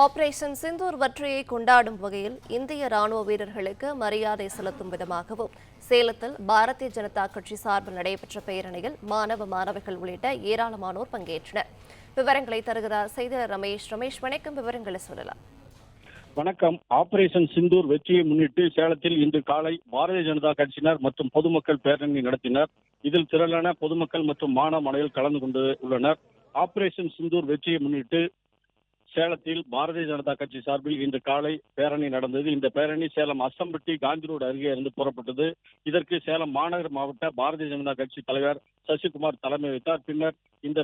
Operation Sindoor வெற்றியை கொண்டாடும் வகையில் இந்திய ராணுவ வீரர்களுக்கு மரியாதை செலுத்தும் விதமாகவும் சேலத்தில் பாரதிய ஜனதா கட்சி சார்பில் நடைபெற்ற பேரணியில் மாணவிகள் உள்ளிட்ட ஏராளமானோர் பங்கேற்றனர். விவரங்களை தருகிறார் செய்தியாளர் ரமேஷ். வணக்கம், விவரங்களை சொல்லலாம். வணக்கம். ஆபரேஷன் சிந்தூர் வெற்றியை முன்னிட்டு சேலத்தில் இன்று காலை பாரதிய ஜனதா கட்சியினர் மற்றும் பொதுமக்கள் பேரணி நடத்தினர். இதில் திரளான பொதுமக்கள் மற்றும் மாணவர்கள் கலந்து கொண்டு உள்ளனர். ஆபரேஷன் சிந்தூர் வெற்றியை முன்னிட்டு சேலத்தில் பாரதிய ஜனதா கட்சி சார்பில் இன்று காலை பேரணி நடந்தது. இந்த பேரணி சேலம் அஸ்தம்பட்டி காந்தி ரோடு அருகே இருந்து புறப்பட்டது. இதற்கு சேலம் மாநகர மாவட்ட பாரதிய ஜனதா கட்சி தலைவர் சசிகுமார் தலைமை வைத்தார். பின்னர் இந்த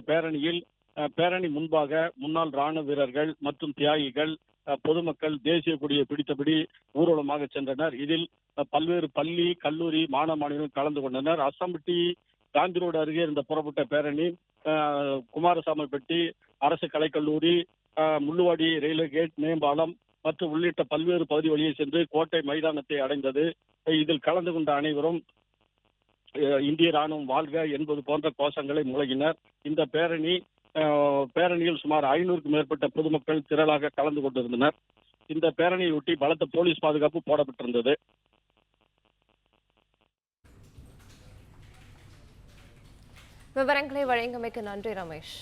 பேரணி முன்பாக முன்னாள் ராணுவ வீரர்கள் மற்றும் தியாகிகள், பொதுமக்கள் தேசிய கொடியை பிடித்தபடி ஊர்வலமாக சென்றனர். இதில் பல்வேறு பள்ளி, கல்லூரி மாணவர்கள் கலந்து கொண்டனர். அஸ்தம்பட்டி காந்தி ரோடு அருகே இருந்த புறப்பட்ட பேரணி குமாரசாமிப்பட்டி அரசு கலைக்கல்லூரி, முள்ளுவாடி ரயில்வே கேட், மேம்பாலம் மற்றும் உள்ளிட்ட பல்வேறு பகுதி வழியே சென்று கோட்டை மைதானத்தை அடைந்தது. இதில் கலந்து கொண்ட அனைவரும் இந்திய ராணுவம் வாழ்க என்பது போன்ற கோஷங்களை முழங்கினர். இந்த பேரணியில் சுமார் 500க்கும் மேற்பட்ட பொதுமக்கள் திரளாக கலந்து கொண்டிருந்தனர். இந்த பேரணியொட்டி பலத்த போலீஸ் பாதுகாப்பு போடப்பட்டிருந்தது. விவரங்களை வழங்கியமைக்கு நன்றி ரமேஷ்.